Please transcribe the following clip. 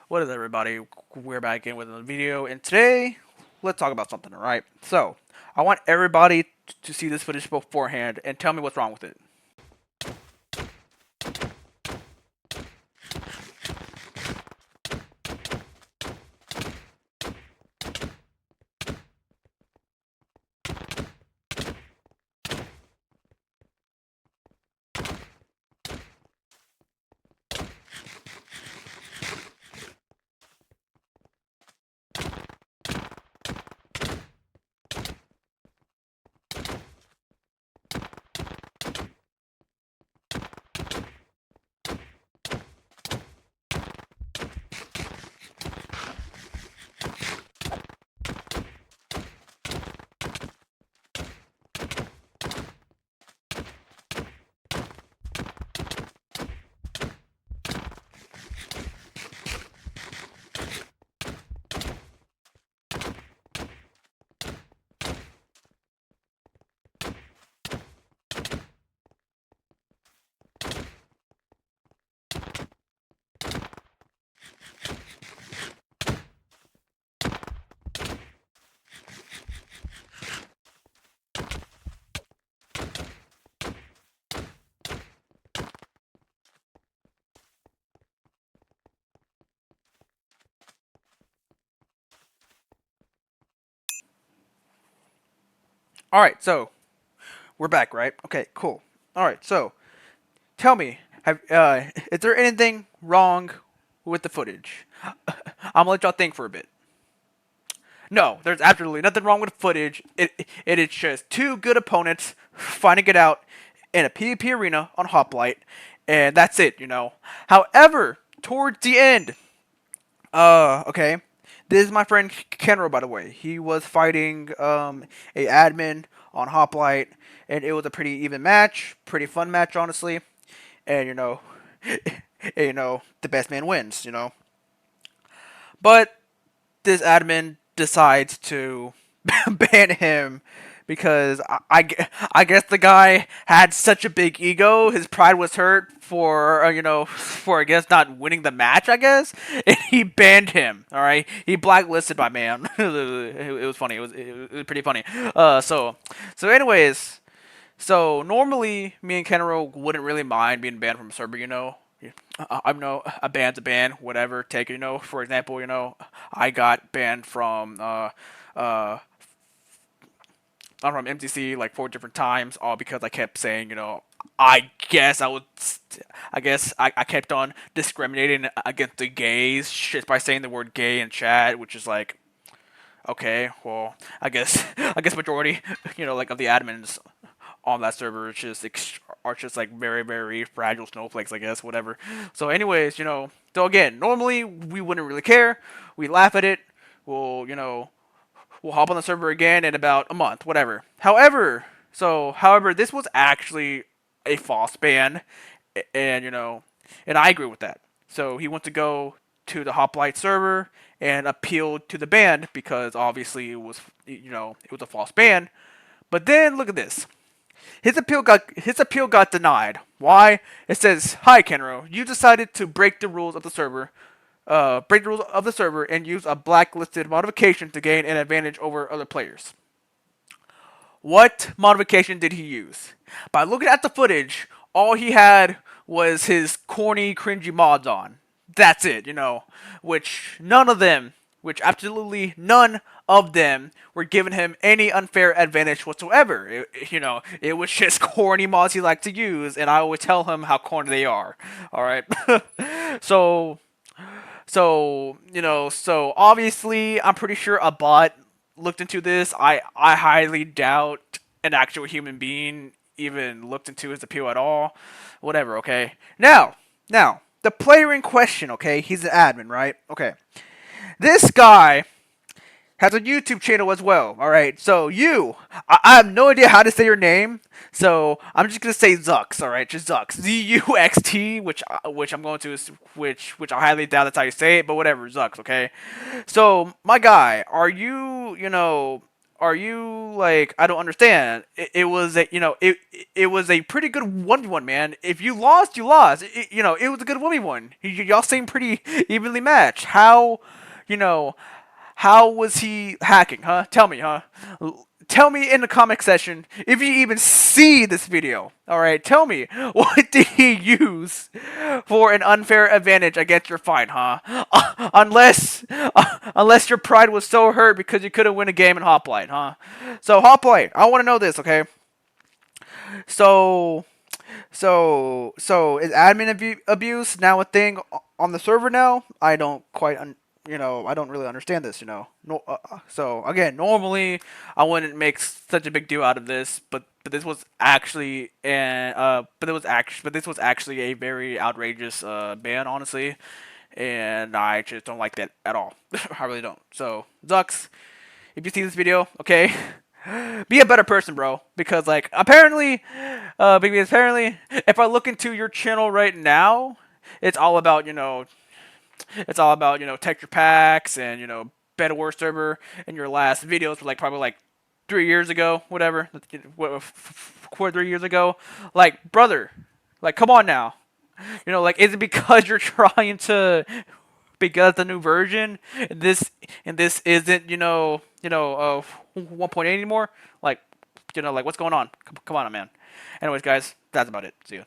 What is everybody? We're back again with another video, and today, let's talk about something, alright? So, I want everybody to see this footage beforehand and tell me what's wrong with it. Alright, so, we're back, right? Okay, cool. Alright, so, tell me, is there anything wrong with the footage? I'm gonna let y'all think for a bit. No, there's absolutely nothing wrong with the footage. It is just two good opponents fighting it out in a PvP arena on Hoplite, and that's it. However, towards the end, okay, this is my friend Kenro, by the way. He was fighting a admin on Hoplite, and it was a pretty even match, pretty fun match, honestly. And the best man wins. But this admin decides to ban him because I guess the guy had such a big ego, his pride was hurt for I guess not winning the match, I guess, and he banned him. All right, he blacklisted my man. It was funny. It was pretty funny. Anyways, so normally me and Kenro wouldn't really mind being banned from a server. I'm no a ban's a ban, whatever. Take it. For example, I got banned from I'm from MTC like 4 different times, all because I kept saying, I guess I kept on discriminating against the gays just by saying the word gay in chat, which is like, okay, well, I guess majority, like of the admins on that server are just like very very fragile snowflakes, I guess, whatever. So anyways, so again, normally we wouldn't really care. We laugh at it. We'll hop on the server again in about a month, whatever. However, this was actually a false ban, and and I agree with that. So he went to go to the Hoplite server and appealed to the ban because obviously it was a false ban. But then look at this. His appeal got denied. Why? It says, "Hi Kenro, you decided to break the rules of the server and use a blacklisted modification to gain an advantage over other players." What modification did he use? By looking at the footage, all he had was his corny, cringy mods on. That's it. Which absolutely none of them were giving him any unfair advantage whatsoever. It was just corny mods he liked to use, and I always tell him how corny they are. All right. so so obviously, I'm pretty sure a bot looked into this. I highly doubt an actual human being even looked into his appeal at all. Whatever, okay? Now, the player in question, okay? He's an admin, right? Okay. This guy has a YouTube channel as well. All right, so I have no idea how to say your name, so I'm just gonna say Zux. All right, just Zux, Zuxt, which I'm going to which I highly doubt that's how you say it, but whatever, Zux. Okay, so my guy, are you are you like, I don't understand. It was a, it was a pretty good 1v1, man. If you lost, you lost. It was a good 1v1. Y'all seem pretty evenly matched. You know, how was he hacking, huh? Tell me, huh? Tell me in the comment section if you even see this video. All right, tell me, what did he use for an unfair advantage against your fight, huh? Unless your pride was so hurt because you couldn't win a game in Hoplite, huh? So Hoplite, I want to know this, okay? So so is admin abuse now a thing on the server now? I don't quite I don't really understand this, No, so again, normally I wouldn't make such a big deal out of this, but this was actually but this was actually a very outrageous ban, honestly, and I just don't like that at all. I really don't. So Zux, if you see this video, okay, be a better person, bro. Because apparently, if I look into your channel right now, it's all about texture packs and better worse server. And your last videos were like probably like 3 years ago, whatever, 3 years ago. Like, brother, like, come on now. Like, is it because you're trying to because the new version this isn't 1.8 anymore? Like, like, what's going on? Come on, man. Anyways, guys, that's about it. See ya.